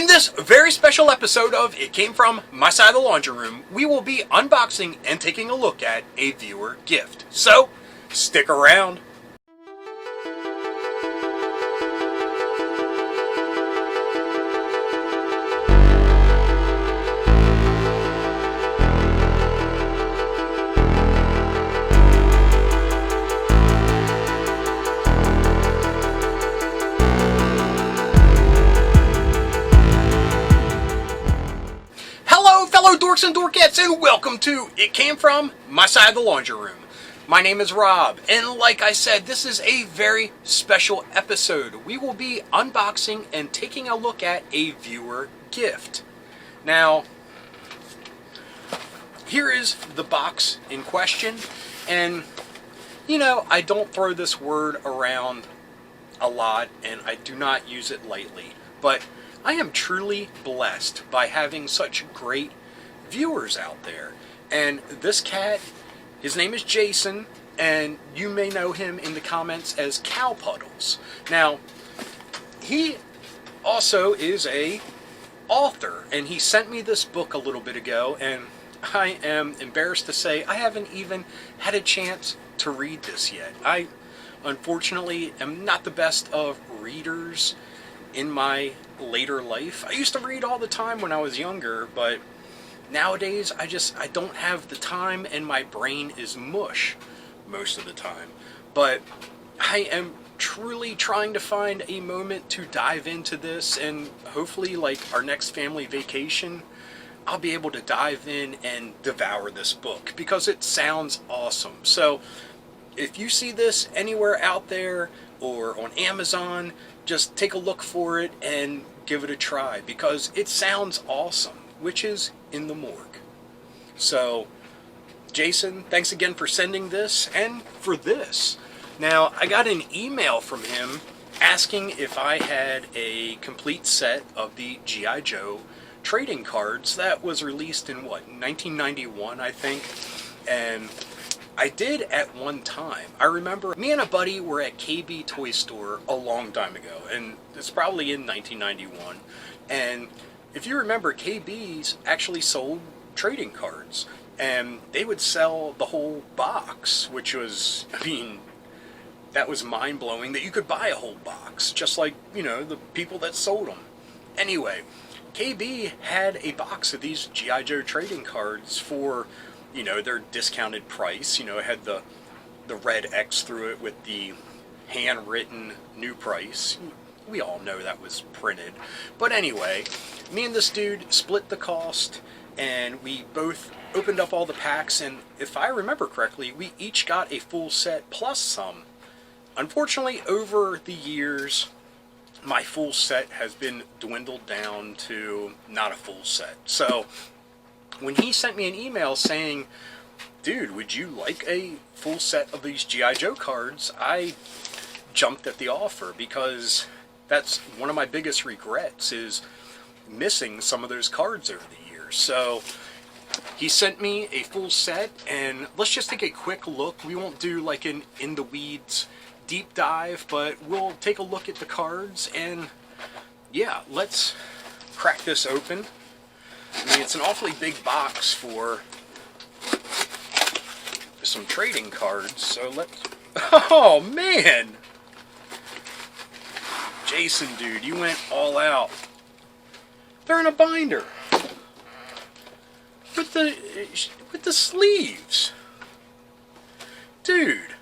In this very special episode of It Came From My Side of the Laundry Room, we will be unboxing and taking a look at a viewer gift. So, stick around. Dorks and Dorkettes, and welcome to It Came From My Side of the Laundry Room. My name is Rob, and like I said, this is a very special episode. We will be unboxing and taking a look at a viewer gift. Now, here is the box in question, and you know, I don't throw this word around a lot, and I do not use it lightly, but I am truly blessed by having such great viewers out there. And this cat, his name is Jason, and you may know him in the comments as CowPuddles. Now, he also is a author, and he sent me this book a little bit ago, and I am embarrassed to say I haven't even had a chance to read this yet. I unfortunately am not the best of readers in my later life. I used to read all the time when I was younger, but nowadays, I don't have the time, and my brain is mush most of the time. But I am truly trying to find a moment to dive into this, and hopefully, like our next family vacation, I'll be able to dive in and devour this book, because it sounds awesome. So, if you see this anywhere out there, or on Amazon, just take a look for it and give it a try, because it sounds awesome. Which is in the morgue. So, Jason, thanks again for sending this and for this. Now, I got an email from him asking if I had a complete set of the G.I. Joe trading cards that was released in, 1991, I think. And I did at one time. I remember me and a buddy were at KB Toy Store a long time ago, and it's probably in 1991. And if you remember, KB's actually sold trading cards, and they would sell the whole box, which was, I mean, that was mind-blowing that you could buy a whole box, just like, you know, the people that sold them. Anyway, KB had a box of these G.I. Joe trading cards for, you know, their discounted price. You know, it had the red X through it with the handwritten new price. We all know that was printed. But anyway, me and this dude split the cost, and we both opened up all the packs, and if I remember correctly, we each got a full set plus some. Unfortunately, over the years, my full set has been dwindled down to not a full set. So, when he sent me an email saying, dude, would you like a full set of these G.I. Joe cards? I jumped at the offer, because that's one of my biggest regrets, is missing some of those cards over the years. So he sent me a full set, and let's just take a quick look. We won't do like an in the weeds deep dive, but we'll take a look at the cards, and yeah, let's crack this open. I mean, it's an awfully big box for some trading cards, so let's... Oh man! Jason, dude, you went all out. They're in a binder with the sleeves, dude.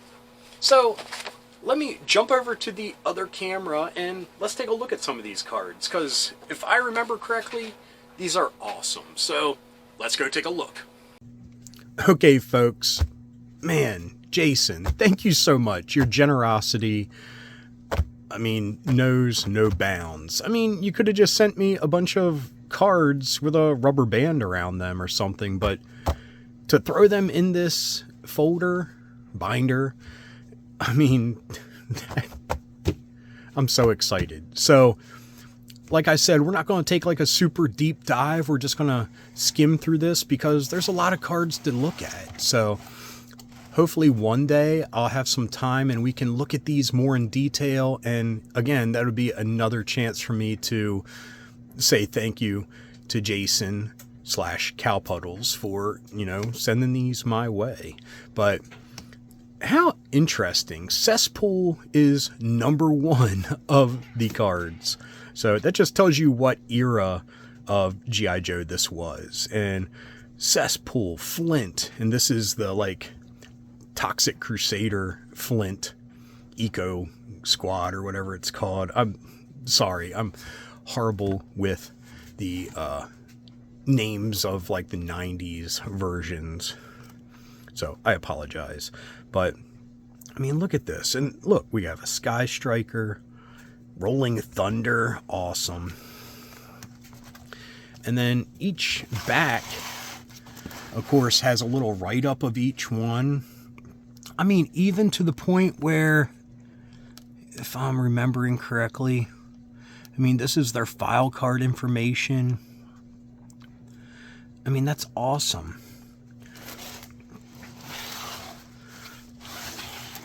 So let me jump over to the other camera and let's take a look at some of these cards, because if I remember correctly, these are awesome. So let's go take a look. Okay, folks, man, Jason, thank you so much. Your generosity, I mean, knows no bounds. I mean, you could have just sent me a bunch of cards with a rubber band around them or something, but to throw them in this binder, I mean, I'm so excited. So, like I said, we're not going to take like a super deep dive. We're just going to skim through this because there's a lot of cards to look at. So, hopefully one day I'll have some time and we can look at these more in detail. And again, that would be another chance for me to say thank you to Jason / CowPuddles for, sending these my way. But how interesting. Cesspool is number 1 of the cards. So that just tells you what era of G.I. Joe this was. And Cesspool, Flint, and this is the Toxic Crusader Flint Eco Squad or whatever it's called. I'm sorry, I'm horrible with the names of the 90s versions, so I apologize. But I mean, look at this, and look, we have a Sky Striker, Rolling Thunder, awesome. And then each back, of course, has a little write-up of each one. I mean, even to the point where, if I'm remembering correctly, I mean, this is their file card information. I mean, that's awesome.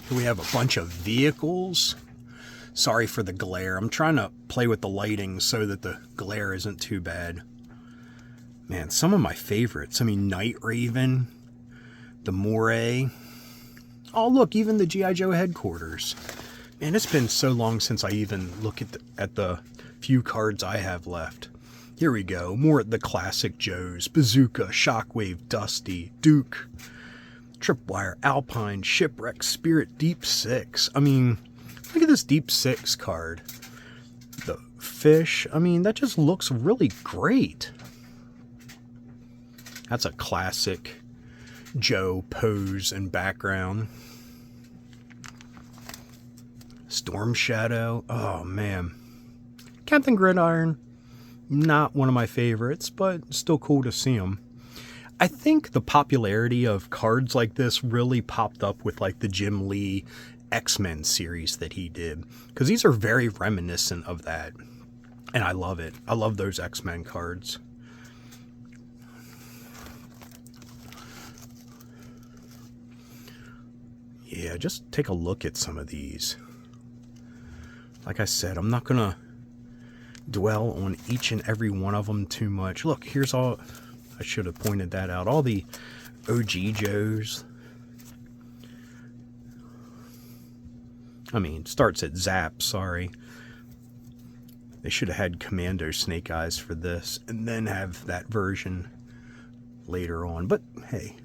Here we have a bunch of vehicles. Sorry for the glare. I'm trying to play with the lighting so that the glare isn't too bad. Man, some of my favorites. I mean, Night Raven, the Moray. Oh, look, even the G.I. Joe headquarters. Man, it's been so long since I even look at the few cards I have left. Here we go. More at the classic Joes. Bazooka, Shockwave, Dusty, Duke, Tripwire, Alpine, Shipwreck, Spirit, Deep Six. I mean, look at this Deep Six card. The fish. I mean, that just looks really great. That's a classic Joe pose and background. Storm Shadow. Oh, man. Captain Gridiron. Not one of my favorites, but still cool to see them. I think the popularity of cards like this really popped up with the Jim Lee X-Men series that he did, because these are very reminiscent of that, and I love it. I love those X-Men cards. Yeah, just take a look at some of these. Like I said, I'm not gonna dwell on each and every one of them too much. Look, here's all, I should have pointed that out, all the OG Joes. I mean, starts at Zap, sorry. They should have had Commando Snake Eyes for this, and then have that version later on, but hey.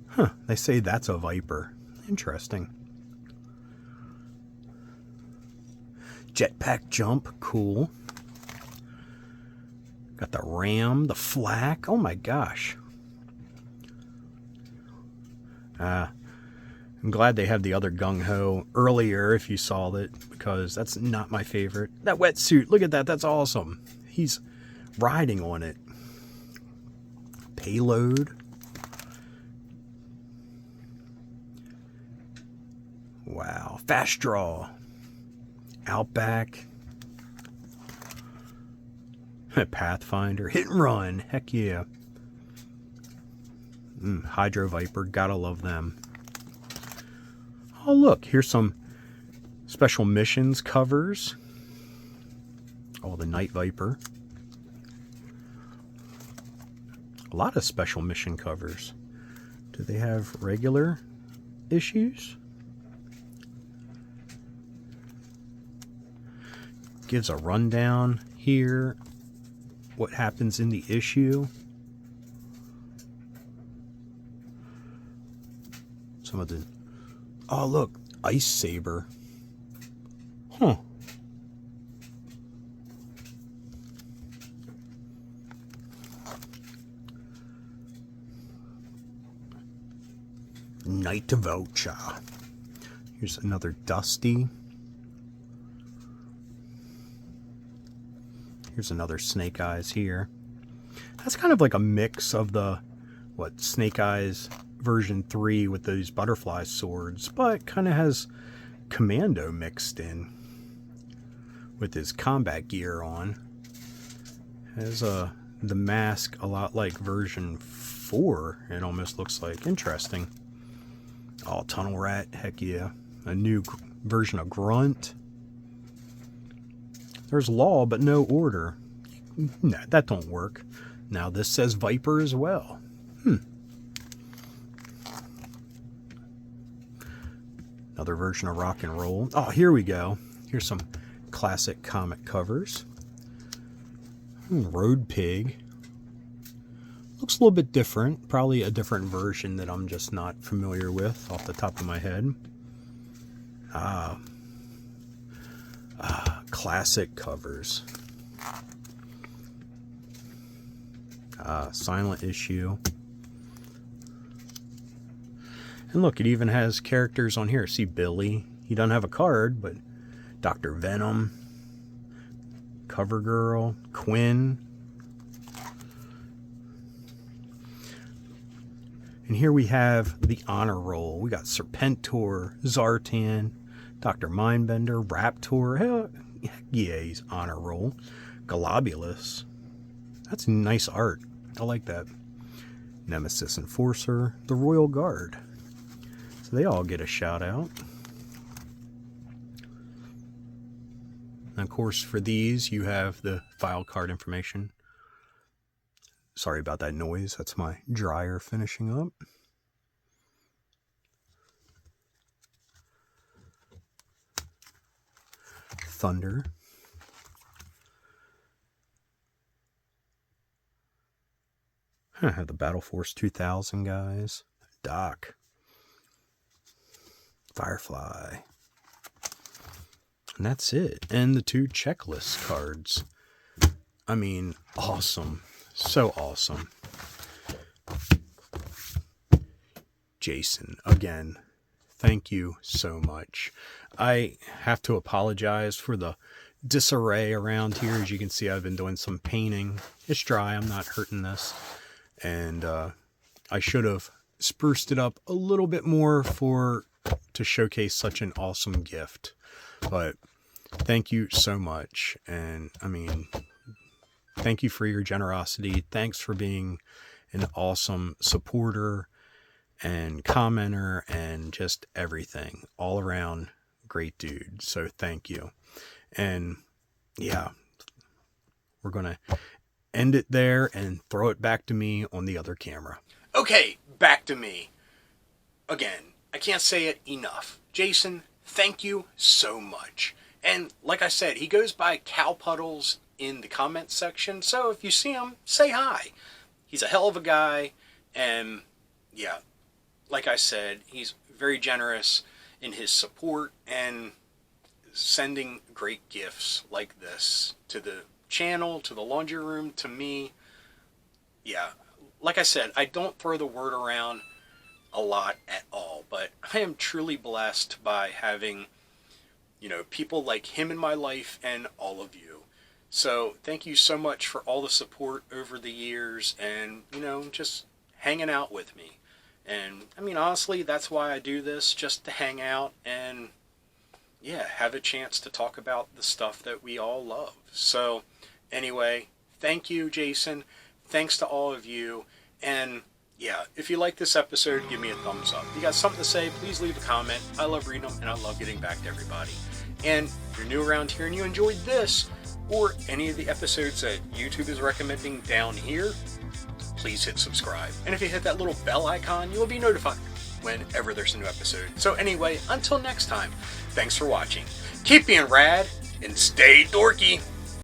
Huh, they say that's a Viper. Interesting. Jetpack Jump, cool. Got the Ram, the Flak, oh my gosh. I'm glad they had the other Gung Ho earlier, if you saw it, because that's not my favorite. That wetsuit, look at that, that's awesome. He's riding on it. Payload. Wow. Fast Draw. Outback. Pathfinder. Hit and Run. Heck yeah. Hydro Viper. Gotta love them. Oh, look. Here's some special missions covers. Oh, the Night Viper. A lot of special mission covers. Do they have regular issues? Gives a rundown here, what happens in the issue. Some of the, oh look, Ice Saber. Huh. Night of Ocha. Here's another Dusty. Here's another Snake Eyes here. That's kind of like a mix of the, Snake Eyes version 3 with those butterfly swords, but kind of has Commando mixed in with his combat gear on. Has the mask a lot like version 4, it almost looks like. Interesting. Oh, Tunnel Rat. Heck yeah. A new version of Grunt. There's Law, but no Order. Nah, that don't work. Now this says Viper as well. Another version of Rock and Roll. Oh, here we go. Here's some classic comic covers. Road Pig. Looks a little bit different. Probably a different version that I'm just not familiar with off the top of my head. Classic covers. Silent issue. And look, it even has characters on here. See Billy. He doesn't have a card, but Dr. Venom, CoverGirl, Quinn. And here we have the honor roll. We got Serpentor, Zartan, Dr. Mindbender, Raptor. Hell, yeah, he's honor roll. Globulus. That's nice art. I like that. Nemesis Enforcer, the Royal Guard. So they all get a shout out. And of course, for these, you have the file card information. Sorry about that noise. That's my dryer finishing up. Thunder. I have the Battle Force 2000 guys. Doc. Firefly. And that's it. And the 2 checklist cards. I mean, awesome. So awesome. Jason, again, thank you so much. I have to apologize for the disarray around here. As you can see, I've been doing some painting. It's dry. I'm not hurting this. And I should have spruced it up a little bit more to showcase such an awesome gift. But thank you so much. And I mean, thank you for your generosity. Thanks for being an awesome supporter and commenter and just everything. All around great dude. So thank you. And yeah, we're going to end it there and throw it back to me on the other camera. Okay, back to me. Again, I can't say it enough. Jason, thank you so much. And like I said, he goes by CowPuddles in the comments section. So if you see him, say hi. He's a hell of a guy. And yeah, like I said, he's very generous in his support and sending great gifts like this to the channel, to the laundry room, to me. Yeah, like I said, I don't throw the word around a lot at all, but I am truly blessed by having, people like him in my life and all of you. So thank you so much for all the support over the years and, just hanging out with me. And I mean, honestly, that's why I do this, just to hang out and, yeah, have a chance to talk about the stuff that we all love. So anyway, thank you, Jason. Thanks to all of you. And yeah, if you like this episode, give me a thumbs up. If you got something to say, please leave a comment. I love reading them and I love getting back to everybody. And if you're new around here and you enjoyed this or any of the episodes that YouTube is recommending down here, please hit subscribe. And if you hit that little bell icon, you will be notified whenever there's a new episode. So anyway, until next time, thanks for watching. Keep being rad and stay dorky.